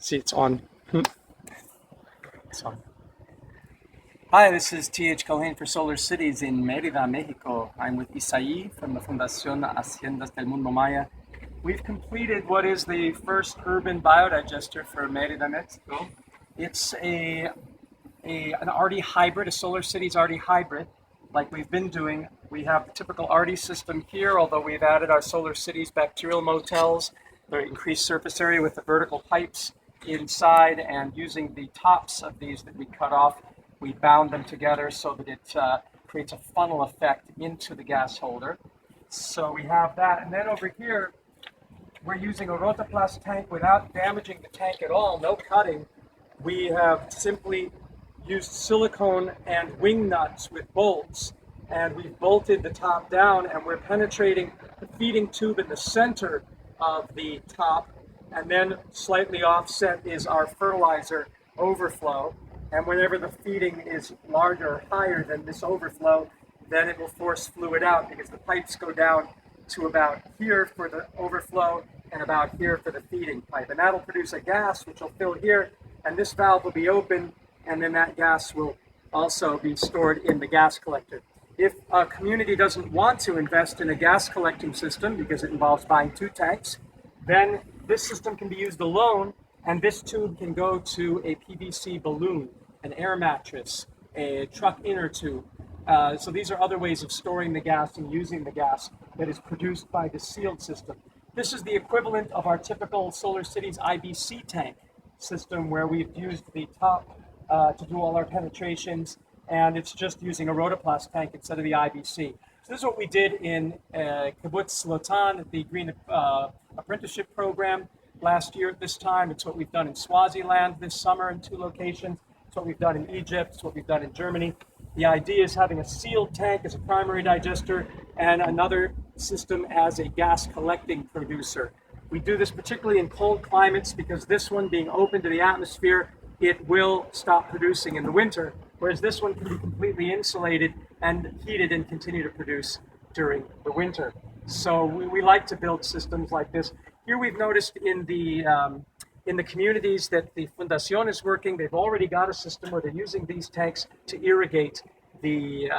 See, it's on. It's on. Hi, this is T.H. Cohen for Solar Cities in Merida, Mexico. I'm with Isaí from the Fundación Haciendas del Mundo Maya. We've completed what is the first urban biodigester for Merida, Mexico. It's an RD hybrid, a Solar Cities RD hybrid, like we've been doing. We have the typical RD system here, although we've added our Solar Cities bacterial motels, the increased surface area with the vertical pipes inside, and using the tops of these that we cut off, we bound them together so that it creates a funnel effect into the gas holder. So we have that, and then over here, we're using a rotoplas tank without damaging the tank at all, no cutting. We have simply used silicone and wing nuts with bolts, and we've bolted the top down, and we're penetrating the feeding tube in the center of the top, and then slightly offset is our fertilizer overflow. And whenever the feeding is larger or higher than this overflow, then it will force fluid out because the pipes go down to about here for the overflow and about here for the feeding pipe. And that'll produce a gas which will fill here, and this valve will be open, and then that gas will also be stored in the gas collector. If a community doesn't want to invest in a gas collecting system because it involves buying 2 tanks, then this system can be used alone, and this tube can go to a PVC balloon, an air mattress, a truck inner tube. So these are other ways of storing the gas and using the gas that is produced by the sealed system. This is the equivalent of our typical Solar Cities IBC tank system, where we've used the top to do all our penetrations, and it's just using a rotoplas tank instead of the IBC. So this is what we did in Kibbutz Lotan, the Green Apprenticeship Program last year at this time. It's what we've done in Swaziland this summer in 2 locations. It's what we've done in Egypt. It's what we've done in Germany. The idea is having a sealed tank as a primary digester and another system as a gas collecting producer. We do this particularly in cold climates because this one being open to the atmosphere, it will stop producing in the winter, whereas this one can be completely insulated and heated and continue to produce during the winter. So we like to build systems like this. Here we've noticed in the communities that the Fundación is working, they've already got a system where they're using these tanks to irrigate the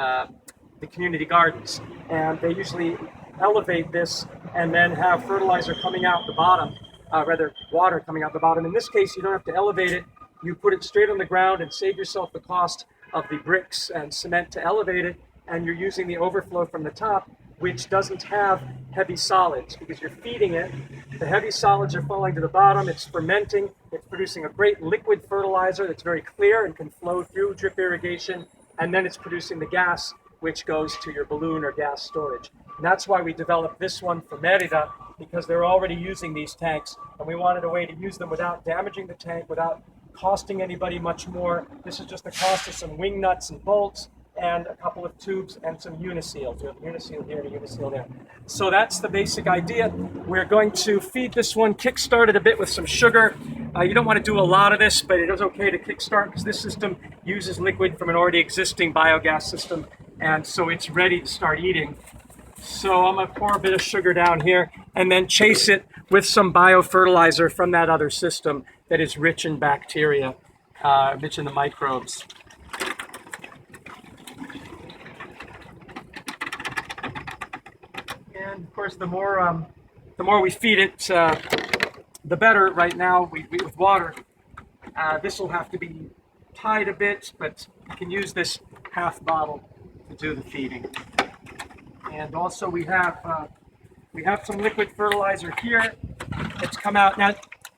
community gardens. And they usually elevate this and then have fertilizer coming out the bottom, rather water coming out the bottom. In this case, you don't have to elevate it. You put it straight on the ground and save yourself the cost of the bricks and cement to elevate it. And you're using the overflow from the top, which doesn't have heavy solids because you're feeding it. The heavy solids are falling to the bottom. It's fermenting. It's producing a great liquid fertilizer that's very clear and can flow through drip irrigation. And then it's producing the gas, which goes to your balloon or gas storage. And that's why we developed this one for Merida, because they're already using these tanks. And we wanted a way to use them without damaging the tank, without costing anybody much more. This is just the cost of some wing nuts and bolts and a couple of tubes and some uniseals. We have a uniseal here and a uniseal there. So that's the basic idea. We're going to feed this one, kickstart it a bit with some sugar. You don't want to do a lot of this, but it is okay to kickstart because this system uses liquid from an already existing biogas system, and so it's ready to start eating. So I'm going to pour a bit of sugar down here and then chase it with some biofertilizer from that other system that is rich in bacteria, rich in the microbes. And of course, the more we feed it, the better. Right now, we with water. This will have to be tied a bit, but you can use this half bottle to do the feeding. And also, we have some liquid fertilizer here that's come out. Now,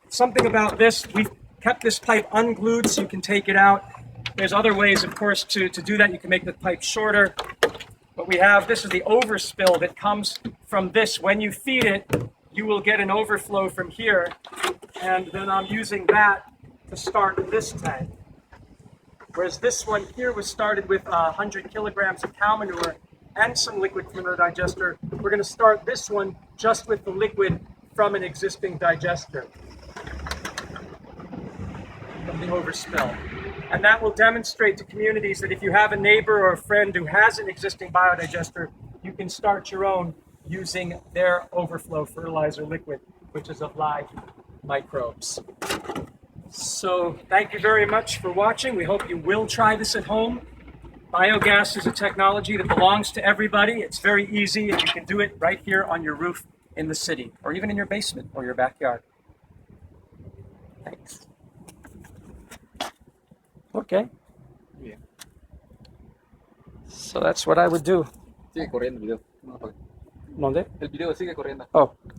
something about this, we've kept this pipe unglued so you can take it out. There's other ways, of course, to do that. You can make the pipe shorter. But this is the overspill that comes from this. When you feed it, you will get an overflow from here. And then I'm using that to start this tank. Whereas this one here was started with 100 kilograms of cow manure and some liquid from the digester. We're going to start this one just with the liquid from an existing digester, from the overspill. And that will demonstrate to communities that if you have a neighbor or a friend who has an existing biodigester, you can start your own using their overflow fertilizer liquid, which is of live microbes. So thank you very much for watching. We hope you will try this at home. Biogas is a technology that belongs to everybody. It's very easy, and you can do it right here on your roof in the city, or even in your basement or your backyard. Thanks. Okay. Bien. So that's what I would do. Sigue corriendo el video. ¿Dónde? El video sigue corriendo. Oh.